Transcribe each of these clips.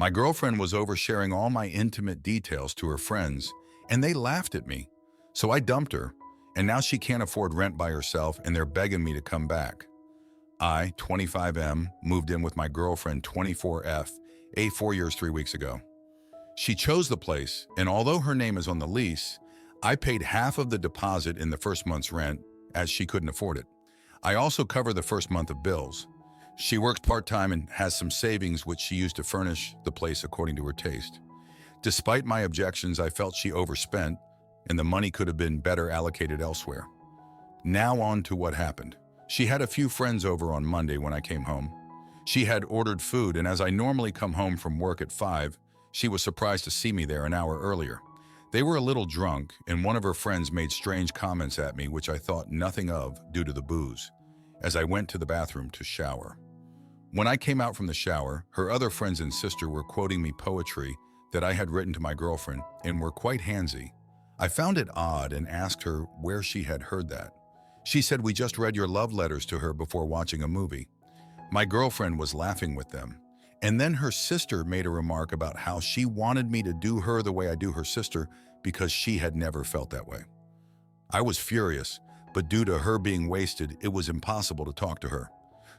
My girlfriend was oversharing all my intimate details to her friends, and they laughed at me. So I dumped her, and now she can't afford rent by herself, and they're begging me to come back. I, 25M, moved in with my girlfriend, 24F, 4 years, 3 weeks ago. She chose the place, and although her name is on the lease, I paid half of the deposit in the first month's rent, as she couldn't afford it. I also cover the first month of bills. She works part-time and has some savings which she used to furnish the place according to her taste. Despite my objections, I felt she overspent, and the money could have been better allocated elsewhere. Now on to what happened. She had a few friends over on Monday when I came home. She had ordered food, and as I normally come home from work at 5, she was surprised to see me there an hour earlier. They were a little drunk, and one of her friends made strange comments at me which I thought nothing of due to the booze, as I went to the bathroom to shower. When I came out from the shower, her other friends and sister were quoting me poetry that I had written to my girlfriend and were quite handsy. I found it odd and asked her where she had heard that. She said, "We just read your love letters to her before watching a movie." My girlfriend was laughing with them. And then her sister made a remark about how she wanted me to do her the way I do her sister because she had never felt that way. I was furious, but due to her being wasted, it was impossible to talk to her.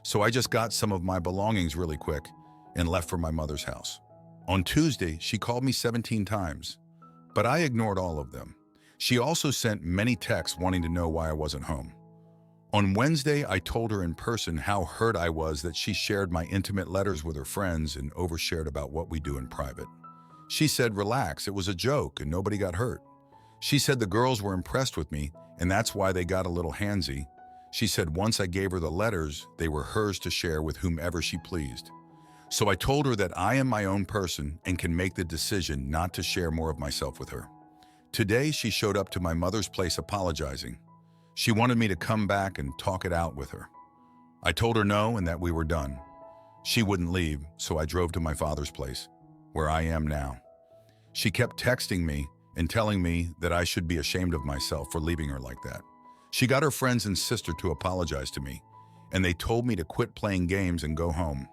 So I just got some of my belongings really quick and left for my mother's house. On Tuesday, she called me 17 times, but I ignored all of them. She also sent many texts wanting to know why I wasn't home. On Wednesday, I told her in person how hurt I was that she shared my intimate letters with her friends and overshared about what we do in private. She said, "Relax, it was a joke and nobody got hurt." She said the girls were impressed with me and that's why they got a little handsy. She said once I gave her the letters, they were hers to share with whomever she pleased. So I told her that I am my own person and can make the decision not to share more of myself with her. Today, she showed up to my mother's place apologizing. She wanted me to come back and talk it out with her. I told her no and that we were done. She wouldn't leave, so I drove to my father's place, where I am now. She kept texting me and telling me that I should be ashamed of myself for leaving her like that. She got her friends and sister to apologize to me, and they told me to quit playing games and go home.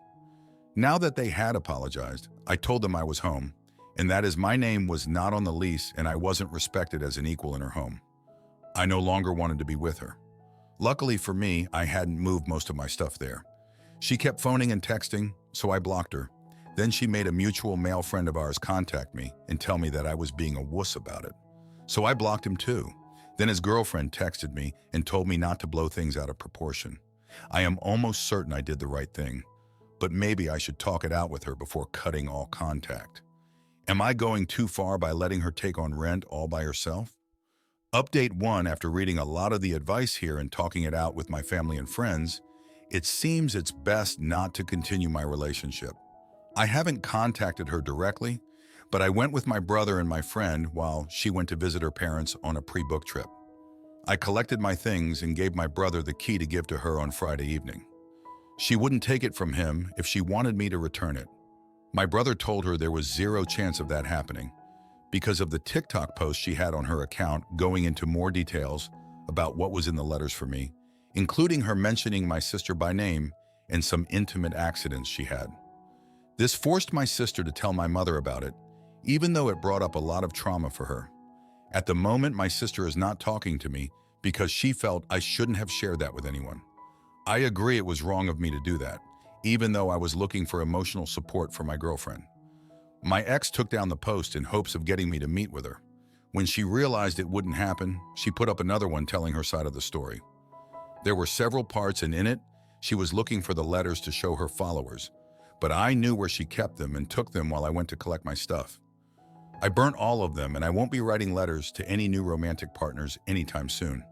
Now that they had apologized, I told them I was home, and that is my name was not on the lease and I wasn't respected as an equal in her home. I no longer wanted to be with her. Luckily for me, I hadn't moved most of my stuff there. She kept phoning and texting, so I blocked her. Then she made a mutual male friend of ours contact me and tell me that I was being a wuss about it. So I blocked him too. Then his girlfriend texted me and told me not to blow things out of proportion. I am almost certain I did the right thing, but maybe I should talk it out with her before cutting all contact. Am I going too far by letting her take on rent all by herself? Update 1. After reading a lot of the advice here and talking it out with my family and friends, it seems it's best not to continue my relationship. I haven't contacted her directly, but I went with my brother and my friend while she went to visit her parents on a pre-booked trip. I collected my things and gave my brother the key to give to her on Friday evening. She wouldn't take it from him if she wanted me to return it. My brother told her there was zero chance of that happening, because of the TikTok post she had on her account going into more details about what was in the letters for me, including her mentioning my sister by name and some intimate accidents she had. This forced my sister to tell my mother about it, even though it brought up a lot of trauma for her. At the moment, my sister is not talking to me because she felt I shouldn't have shared that with anyone. I agree it was wrong of me to do that, even though I was looking for emotional support for my girlfriend. My ex took down the post in hopes of getting me to meet with her. When she realized it wouldn't happen, she put up another one telling her side of the story. There were several parts, and in it, she was looking for the letters to show her followers, but I knew where she kept them and took them while I went to collect my stuff. I burnt all of them, and I won't be writing letters to any new romantic partners anytime soon.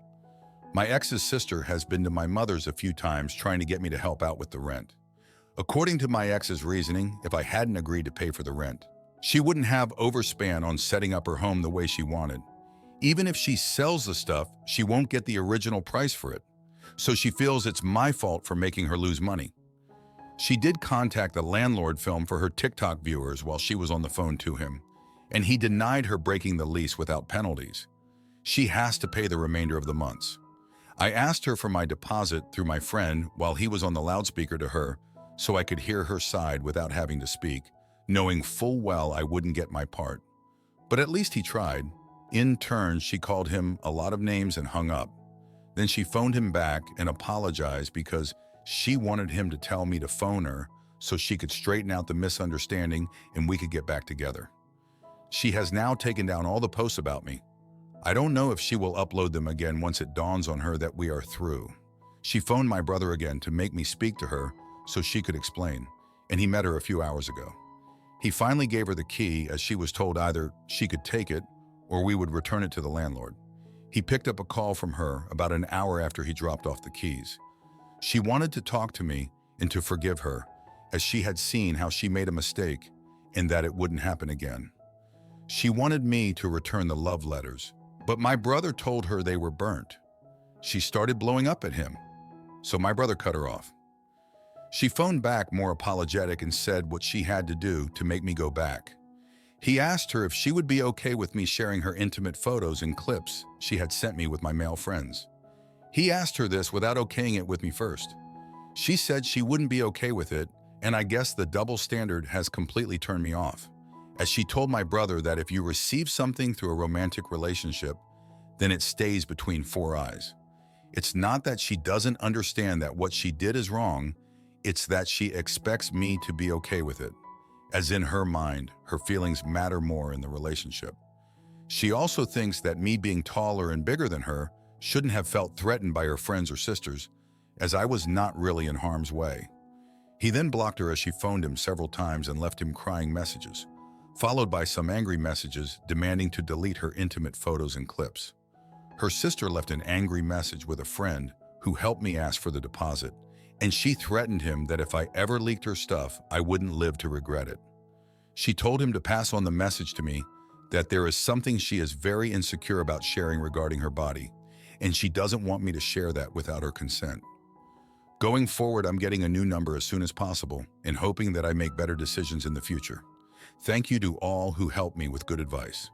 My ex's sister has been to my mother's a few times trying to get me to help out with the rent. According to my ex's reasoning, if I hadn't agreed to pay for the rent, she wouldn't have overspan on setting up her home the way she wanted. Even if she sells the stuff, she won't get the original price for it. So she feels it's my fault for making her lose money. She did contact the landlord film for her TikTok viewers while she was on the phone to him, and he denied her breaking the lease without penalties. She has to pay the remainder of the months. I asked her for my deposit through my friend while he was on the loudspeaker to her, so I could hear her side without having to speak, knowing full well I wouldn't get my part. But at least he tried. In turn, she called him a lot of names and hung up. Then she phoned him back and apologized because she wanted him to tell me to phone her so she could straighten out the misunderstanding and we could get back together. She has now taken down all the posts about me. I don't know if she will upload them again once it dawns on her that we are through. She phoned my brother again to make me speak to her so she could explain, and he met her a few hours ago. He finally gave her the key as she was told either she could take it or we would return it to the landlord. He picked up a call from her about an hour after he dropped off the keys. She wanted to talk to me and to forgive her, as she had seen how she made a mistake and that it wouldn't happen again. She wanted me to return the love letters, but my brother told her they were burnt. She started blowing up at him, so my brother cut her off. She phoned back more apologetic and said what she had to do to make me go back. He asked her if she would be okay with me sharing her intimate photos and clips she had sent me with my male friends. He asked her this without okaying it with me first. She said she wouldn't be okay with it, and I guess the double standard has completely turned me off, as she told my brother that if you receive something through a romantic relationship, then it stays between four eyes. It's not that she doesn't understand that what she did is wrong, it's that she expects me to be okay with it, as in her mind, her feelings matter more in the relationship. She also thinks that me being taller and bigger than her shouldn't have felt threatened by her friends or sisters, as I was not really in harm's way. He then blocked her as she phoned him several times and left him crying messages, followed by some angry messages demanding to delete her intimate photos and clips. Her sister left an angry message with a friend who helped me ask for the deposit, and she threatened him that if I ever leaked her stuff, I wouldn't live to regret it. She told him to pass on the message to me that there is something she is very insecure about sharing regarding her body, and she doesn't want me to share that without her consent. Going forward, I'm getting a new number as soon as possible and hoping that I make better decisions in the future. Thank you to all who helped me with good advice.